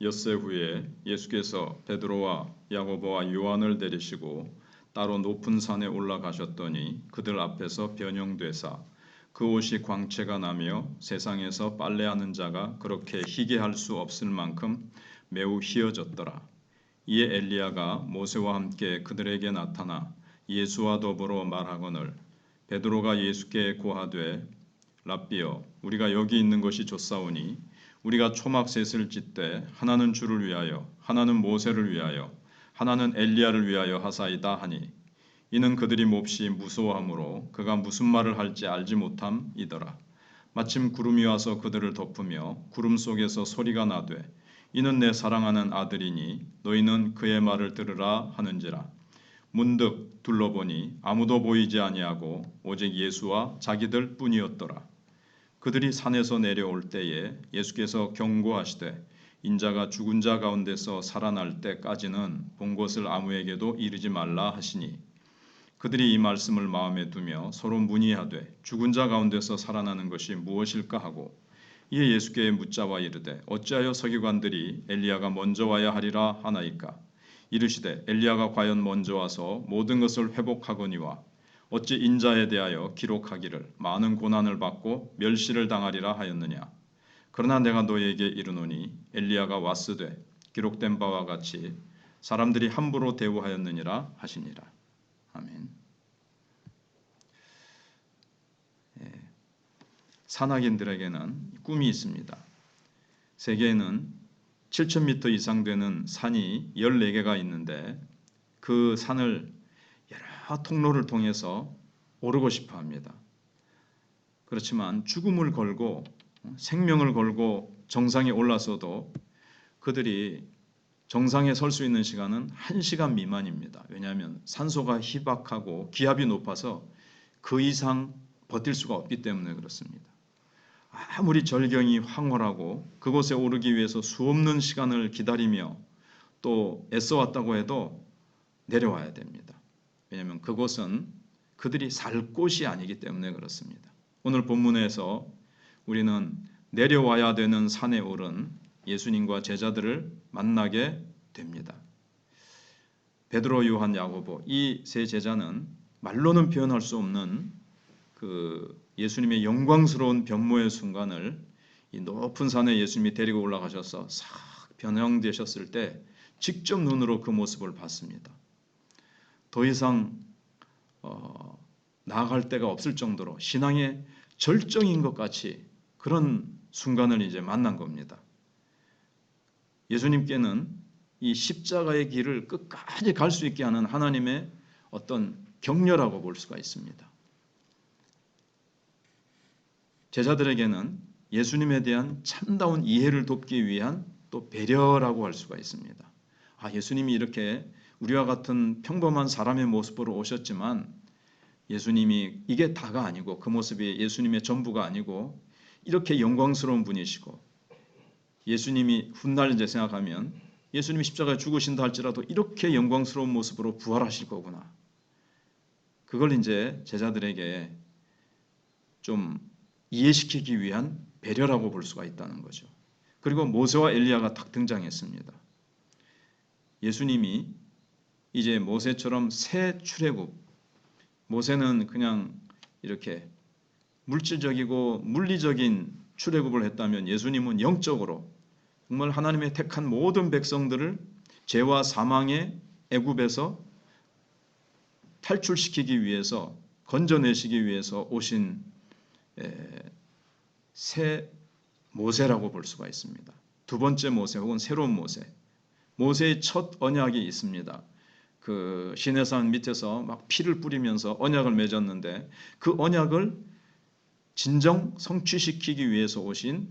엿새 후에 예수께서 베드로와 야고보와 요한을 데리시고 따로 높은 산에 올라가셨더니 그들 앞에서 변형되사 그 옷이 광채가 나며 세상에서 빨래하는 자가 그렇게 희게 할 수 없을 만큼 매우 희어졌더라. 이에 엘리야가 모세와 함께 그들에게 나타나 예수와 더불어 말하거늘 베드로가 예수께 고하되 랍비여 우리가 여기 있는 것이 좋사오니 우리가 초막셋을 짓되 하나는 주를 위하여 하나는 모세를 위하여 하나는 엘리야를 위하여 하사이다 하니 이는 그들이 몹시 무서워하므로 그가 무슨 말을 할지 알지 못함이더라. 마침 구름이 와서 그들을 덮으며 구름 속에서 소리가 나되 이는 내 사랑하는 아들이니 너희는 그의 말을 들으라 하는지라. 문득 둘러보니 아무도 보이지 아니하고 오직 예수와 자기들 뿐이었더라. 그들이 산에서 내려올 때에 예수께서 경고하시되 인자가 죽은 자 가운데서 살아날 때까지는 본 것을 아무에게도 이르지 말라 하시니 그들이 이 말씀을 마음에 두며 서로 문의하되 죽은 자 가운데서 살아나는 것이 무엇일까 하고 이에 예수께 묻자와 이르되 어찌하여 서기관들이 엘리야가 먼저 와야 하리라 하나이까 이르시되 엘리야가 과연 먼저 와서 모든 것을 회복하거니와 어찌 인자에 대하여 기록하기를 많은 고난을 받고 멸시를 당하리라 하였느냐. 그러나 내가 너에게 이르노니 엘리야가 왔으되 기록된 바와 같이 사람들이 함부로 대우하였느니라 하시니라. 아멘. 산악인들에게는 꿈이 있습니다. 세계에는 7,000m 이상 되는 산이 14개가 있는데 그 산을 여러 통로를 통해서 오르고 싶어 합니다. 그렇지만 죽음을 걸고 생명을 걸고 정상에 올라서도 그들이 정상에 설 수 있는 시간은 1시간 미만입니다. 왜냐하면 산소가 희박하고 기압이 높아서 그 이상 버틸 수가 없기 때문에 그렇습니다. 아무리 절경이 황홀하고 그곳에 오르기 위해서 수없는 시간을 기다리며 또 애써왔다고 해도 내려와야 됩니다. 왜냐하면 그곳은 그들이 살 곳이 아니기 때문에 그렇습니다. 오늘 본문에서 우리는 내려와야 되는 산에 오른 예수님과 제자들을 만나게 됩니다. 베드로, 요한, 야고보 이 세 제자는 말로는 표현할 수 없는 그 예수님의 영광스러운 변모의 순간을 이 높은 산에 예수님이 데리고 올라가셔서 싹 변형되셨을 때 직접 눈으로 그 모습을 봤습니다. 더 이상 나아갈 데가 없을 정도로 신앙의 절정인 것 같이 그런 순간을 이제 만난 겁니다. 예수님께는 이 십자가의 길을 끝까지 갈 수 있게 하는 하나님의 어떤 격려라고 볼 수가 있습니다. 제자들에게는 예수님에 대한 참다운 이해를 돕기 위한 또 배려라고 할 수가 있습니다. 예수님이 이렇게 우리와 같은 평범한 사람의 모습으로 오셨지만 예수님이 이게 다가 아니고 그 모습이 예수님의 전부가 아니고 이렇게 영광스러운 분이시고 예수님이 훗날 이제 생각하면 예수님이 십자가에 죽으신다 할지라도 이렇게 영광스러운 모습으로 부활하실 거구나. 그걸 이제 제자들에게 좀 이해시키기 위한 배려라고 볼 수가 있다는 거죠. 그리고 모세와 엘리야가 딱 등장했습니다. 예수님이 이제 모세처럼 새 출애굽, 모세는 그냥 이렇게 물질적이고 물리적인 출애굽을 했다면 예수님은 영적으로 정말 하나님의 택한 모든 백성들을 죄와 사망의 애굽에서 탈출시키기 위해서 건져내시기 위해서 오신 새 모세라고 볼 수가 있습니다. 두 번째 모세 혹은 새로운 모세. 모세의 첫 언약이 있습니다. 그 시내산 밑에서 막 피를 뿌리면서 언약을 맺었는데 그 언약을 진정 성취시키기 위해서 오신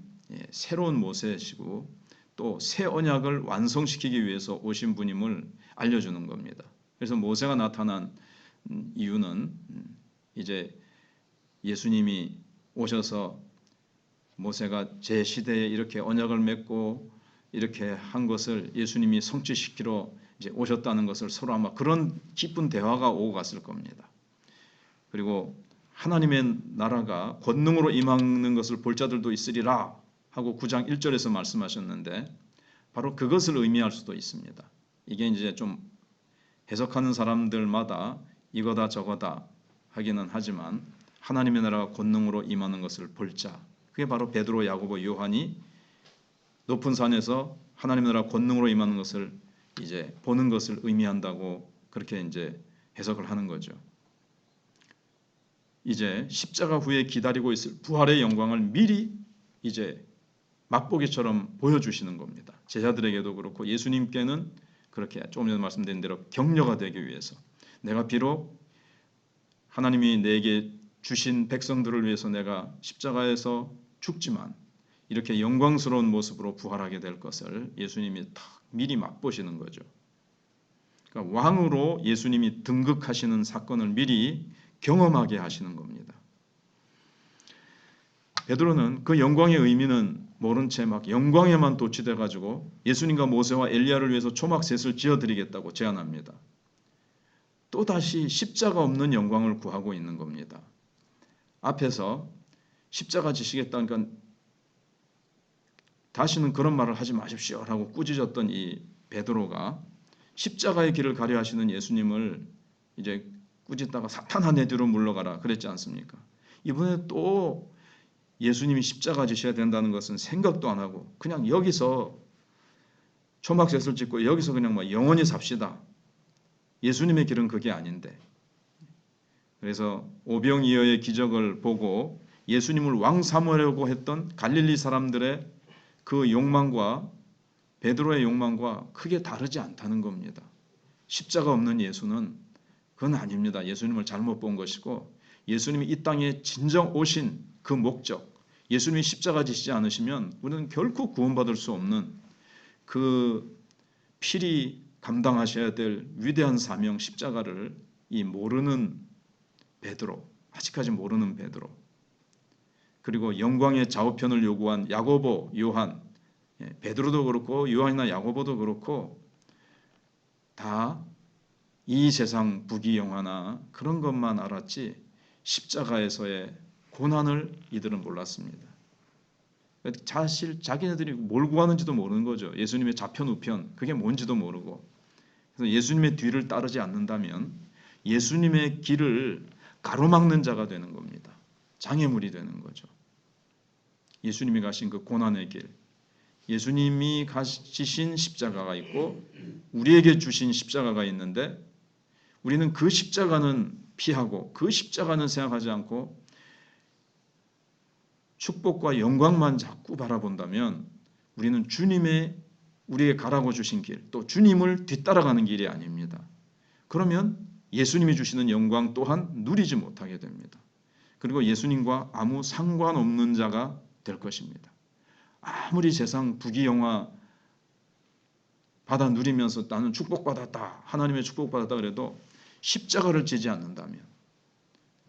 새로운 모세시고 또 새 언약을 완성시키기 위해서 오신 분임을 알려주는 겁니다. 그래서 모세가 나타난 이유는 이제 예수님이 오셔서 모세가 제 시대에 이렇게 언약을 맺고 이렇게 한 것을 예수님이 성취시키러 이제 오셨다는 것을 서로 아마 그런 기쁜 대화가 오고 갔을 겁니다. 그리고 하나님의 나라가 권능으로 임하는 것을 볼 자들도 있으리라 하고 9장 1절에서 말씀하셨는데 바로 그것을 의미할 수도 있습니다. 이게 이제 좀 해석하는 사람들마다 이거다 저거다 하기는 하지만 하나님의 나라가 권능으로 임하는 것을 볼 자, 그게 바로 베드로, 야고보, 요한이 높은 산에서 하나님의 나라 권능으로 임하는 것을 이제 보는 것을 의미한다고 그렇게 이제 해석을 하는 거죠. 이제 십자가 후에 기다리고 있을 부활의 영광을 미리 이제 맛보기처럼 보여주시는 겁니다. 제자들에게도 그렇고 예수님께는 그렇게 조금 전에 말씀드린 대로 격려가 되기 위해서 내가 비록 하나님이 내게 주신 백성들을 위해서 내가 십자가에서 죽지만 이렇게 영광스러운 모습으로 부활하게 될 것을 예수님이 딱 미리 맛보시는 거죠. 그러니까 왕으로 예수님이 등극하시는 사건을 미리 경험하게 하시는 겁니다. 베드로는 그 영광의 의미는 모른 채 막 영광에만 도취돼 가지고 예수님과 모세와 엘리야를 위해서 초막셋을 지어드리겠다고 제안합니다. 또다시 십자가 없는 영광을 구하고 있는 겁니다. 앞에서 십자가 지시겠다니까 다시는 그런 말을 하지 마십시오라고 꾸짖었던 이 베드로가 십자가의 길을 가려 하시는 예수님을 이제 꾸짖다가 사탄아 내 뒤로 물러가라 그랬지 않습니까? 이번에 또 예수님이 십자가 지셔야 된다는 것은 생각도 안 하고 그냥 여기서 초막셋을 짓고 여기서 그냥 뭐 영원히 삽시다. 예수님의 길은 그게 아닌데. 그래서 오병이어의 기적을 보고 예수님을 왕 삼으려고 했던 갈릴리 사람들의 그 욕망과 베드로의 욕망과 크게 다르지 않다는 겁니다. 십자가 없는 예수는 그건 아닙니다. 예수님을 잘못 본 것이고 예수님이 이 땅에 진정 오신 그 목적, 예수님이 십자가 지시지 않으시면 우리는 결코 구원받을 수 없는 그 필히 감당하셔야 될 위대한 사명 십자가를 이 모르는 베드로, 아직까지 모르는 베드로, 그리고 영광의 좌우편을 요구한 야고보, 요한, 베드로도 그렇고 요한이나 야고보도 그렇고 다 이 세상 부귀영화나 그런 것만 알았지 십자가에서의 고난을 이들은 몰랐습니다. 사실 자기네들이 뭘 구하는지도 모르는 거죠. 예수님의 좌편 우편 그게 뭔지도 모르고. 그래서 예수님의 뒤를 따르지 않는다면 예수님의 길을 가로막는 자가 되는 겁니다. 장애물이 되는 거죠. 예수님이 가신 그 고난의 길, 예수님이 가시신 십자가가 있고 우리에게 주신 십자가가 있는데 우리는 그 십자가는 피하고 그 십자가는 생각하지 않고 축복과 영광만 자꾸 바라본다면 우리는 주님의 우리에게 가라고 주신 길, 또 주님을 뒤따라가는 길이 아닙니다. 그러면 예수님이 주시는 영광 또한 누리지 못하게 됩니다. 그리고 예수님과 아무 상관없는 자가 될 것입니다. 아무리 세상 부귀영화 받아 누리면서 나는 축복받았다, 하나님의 축복받았다 그래도 십자가를 지지 않는다면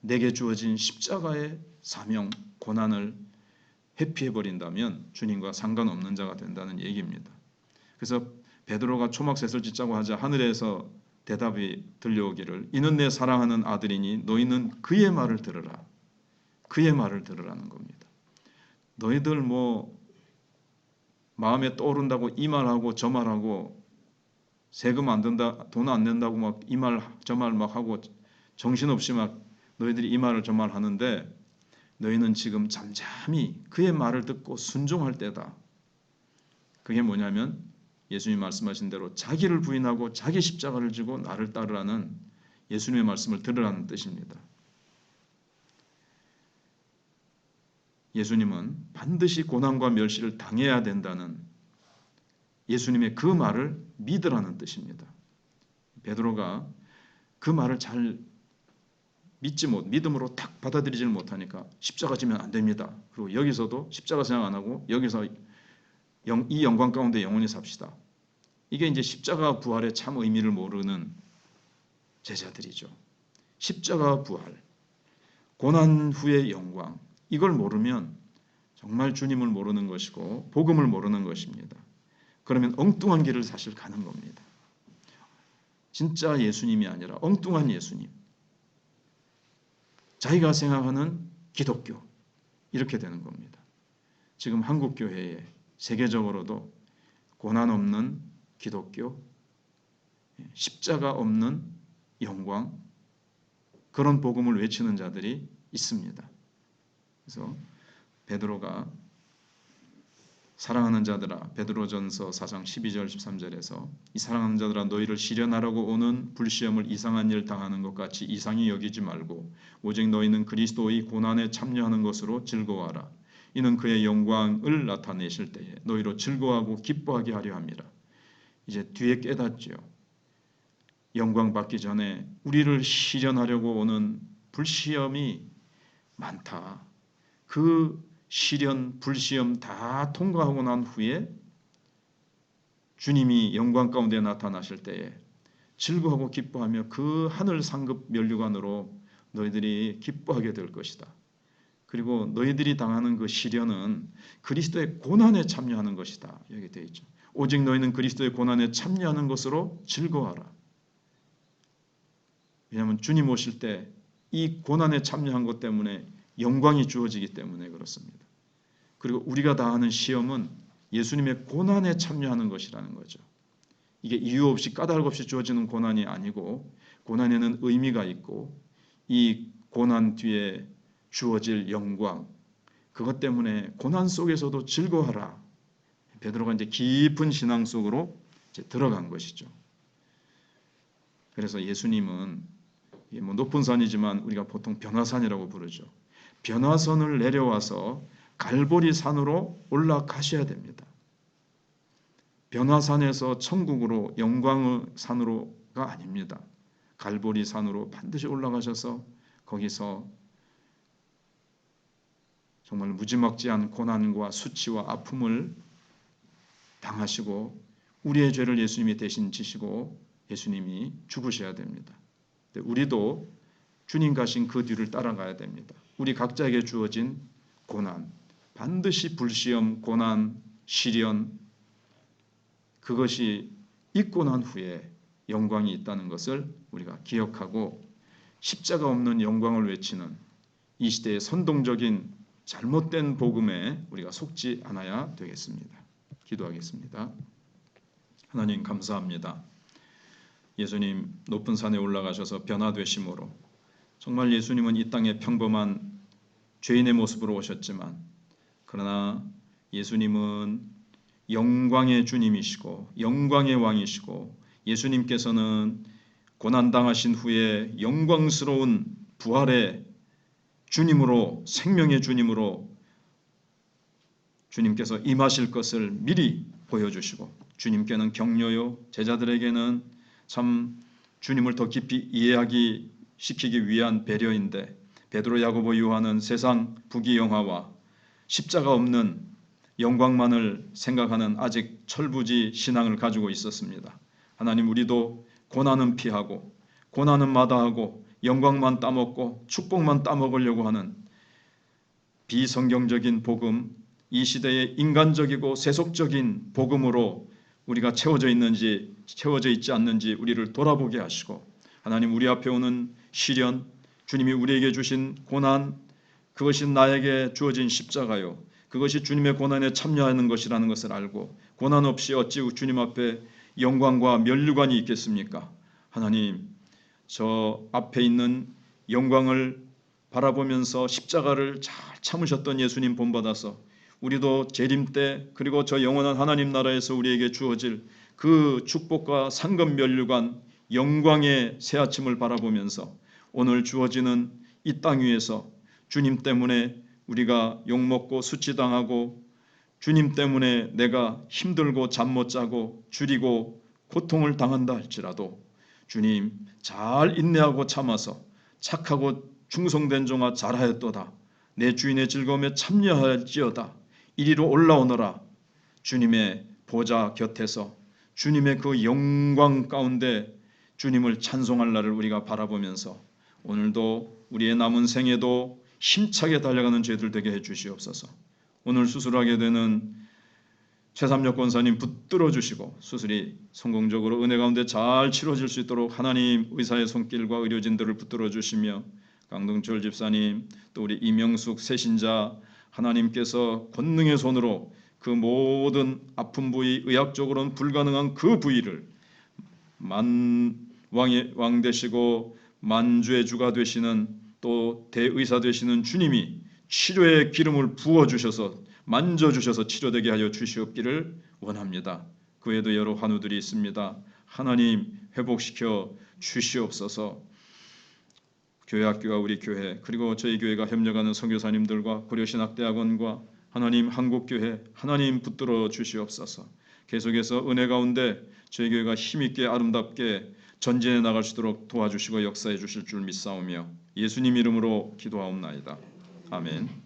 내게 주어진 십자가의 사명, 고난을 회피해버린다면 주님과 상관없는 자가 된다는 얘기입니다. 그래서 베드로가 초막셋을 짓자고 하자 하늘에서 대답이 들려오기를 이는 내 사랑하는 아들이니 너희는 그의 말을 들으라. 그의 말을 들으라는 겁니다. 너희들 뭐 마음에 떠오른다고 이 말하고 저 말하고 세금 안 든다, 돈 안 낸다고 막 이 말 저 말 막 하고 정신없이 막 너희들이 이 말을 저 말 하는데 너희는 지금 잠잠히 그의 말을 듣고 순종할 때다. 그게 뭐냐면 예수님이 말씀하신 대로 자기를 부인하고 자기 십자가를 지고 나를 따르라는 예수님의 말씀을 들으라는 뜻입니다. 예수님은 반드시 고난과 멸시를 당해야 된다는 예수님의 그 말을 믿으라는 뜻입니다. 베드로가 그 말을 잘 믿음으로 딱 받아들이지를 못하니까 십자가 지면 안 됩니다. 그리고 여기서도 십자가 생각 안 하고 여기서 이 영광 가운데 영원히 삽시다. 이게 이제 십자가 부활의 참 의미를 모르는 제자들이죠. 십자가 부활, 고난 후의 영광, 이걸 모르면 정말 주님을 모르는 것이고 복음을 모르는 것입니다. 그러면 엉뚱한 길을 사실 가는 겁니다. 진짜 예수님이 아니라 엉뚱한 예수님. 자기가 생각하는 기독교. 이렇게 되는 겁니다. 지금 한국 교회에 세계적으로도 고난 없는 기독교, 십자가 없는 영광, 그런 복음을 외치는 자들이 있습니다. 그래서 베드로가 사랑하는 자들아, 베드로전서 4장 12절 13절에서 이 사랑하는 자들아 너희를 시련하려고 오는 불시험을 이상한 일 당하는 것 같이 이상히 여기지 말고 오직 너희는 그리스도의 고난에 참여하는 것으로 즐거워하라. 이는 그의 영광을 나타내실 때에 너희로 즐거워하고 기뻐하게 하려 함이라. 이제 뒤에 깨닫죠. 영광 받기 전에 우리를 시련하려고 오는 불시험이 많다. 그 시련, 불시험 다 통과하고 난 후에 주님이 영광 가운데 나타나실 때에 즐거워하고 기뻐하며 그 하늘 상급 면류관으로 너희들이 기뻐하게 될 것이다. 그리고 너희들이 당하는 그 시련은 그리스도의 고난에 참여하는 것이다. 여기 되어 있죠. 오직 너희는 그리스도의 고난에 참여하는 것으로 즐거워하라. 왜냐하면 주님 오실 때 이 고난에 참여한 것 때문에 영광이 주어지기 때문에 그렇습니다. 그리고 우리가 다하는 시험은 예수님의 고난에 참여하는 것이라는 거죠. 이게 이유 없이 까닭 없이 주어지는 고난이 아니고 고난에는 의미가 있고 이 고난 뒤에 주어질 영광, 그것 때문에 고난 속에서도 즐거워하라. 베드로가 이제 깊은 신앙 속으로 이제 들어간 것이죠. 그래서 예수님은 뭐 높은 산이지만 우리가 보통 변화산이라고 부르죠. 변화선을 내려와서 갈보리 산으로 올라가셔야 됩니다. 변화산에서 천국으로 영광의 산으로가 아닙니다. 갈보리 산으로 반드시 올라가셔서 거기서 정말 무지막지한 고난과 수치와 아픔을 당하시고 우리의 죄를 예수님이 대신 지시고 예수님이 죽으셔야 됩니다. 우리도 주님 가신 그 뒤를 따라가야 됩니다. 우리 각자에게 주어진 고난, 반드시 불시험, 고난, 시련, 그것이 있고 난 후에 영광이 있다는 것을 우리가 기억하고 십자가 없는 영광을 외치는 이 시대의 선동적인 잘못된 복음에 우리가 속지 않아야 되겠습니다. 기도하겠습니다. 하나님 감사합니다. 예수님 높은 산에 올라가셔서 변화되심으로 정말 예수님은 이 땅에 평범한 죄인의 모습으로 오셨지만 그러나 예수님은 영광의 주님이시고 영광의 왕이시고 예수님께서는 고난당하신 후에 영광스러운 부활의 주님으로 생명의 주님으로 주님께서 임하실 것을 미리 보여주시고 주님께는 격려요 제자들에게는 참 주님을 더 깊이 이해하기 시키기 위한 배려인데 베드로, 야고보, 요한은 세상 부귀영화와 십자가 없는 영광만을 생각하는 아직 철부지 신앙을 가지고 있었습니다. 하나님 우리도 고난은 피하고 고난은 마다하고 영광만 따먹고 축복만 따먹으려고 하는 비성경적인 복음, 이 시대의 인간적이고 세속적인 복음으로 우리가 채워져 있는지 채워져 있지 않는지 우리를 돌아보게 하시고 하나님 우리 앞에 오는 시련, 주님이 우리에게 주신 고난, 그것이 나에게 주어진 십자가요. 그것이 주님의 고난에 참여하는 것이라는 것을 알고 고난 없이 어찌 주님 앞에 영광과 면류관이 있겠습니까? 하나님 저 앞에 있는 영광을 바라보면서 십자가를 잘 참으셨던 예수님 본받아서 우리도 재림 때 그리고 저 영원한 하나님 나라에서 우리에게 주어질 그 축복과 상급 면류관 영광의 새 아침을 바라보면서 오늘 주어지는 이 땅 위에서 주님 때문에 우리가 욕먹고 수치당하고 주님 때문에 내가 힘들고 잠 못 자고 줄이고 고통을 당한다 할지라도 주님 잘 인내하고 참아서 착하고 충성된 종아 잘하였도다. 내 주인의 즐거움에 참여할지어다. 이리로 올라오너라. 주님의 보좌 곁에서 주님의 그 영광 가운데 주님을 찬송할 날을 우리가 바라보면서 오늘도 우리의 남은 생에도 힘차게 달려가는 저희들 되게 해주시옵소서. 오늘 수술하게 되는 최삼역 권사님 붙들어 주시고 수술이 성공적으로 은혜 가운데 잘 치러질 수 있도록 하나님 의사의 손길과 의료진들을 붙들어 주시며 강동철 집사님 또 우리 이명숙 새신자 하나님께서 권능의 손으로 그 모든 아픈 부위, 의학적으로는 불가능한 그 부위를 왕 되시고 만주의 주가 되시는 또 대의사 되시는 주님이 치료의 기름을 부어 주셔서 만져 주셔서 치료되게 하여 주시옵기를 원합니다. 그 외에도 여러 환우들이 있습니다. 하나님 회복시켜 주시옵소서. 교회 학교와 우리 교회 그리고 저희 교회가 협력하는 선교사님들과 고려신학대학원과 하나님 한국교회 하나님 붙들어 주시옵소서. 계속해서 은혜 가운데 저희 교회가 힘있게 아름답게 전진해 나갈 수 있도록 도와주시고 역사해 주실 줄 믿사오며 예수님 이름으로 기도하옵나이다. 아멘.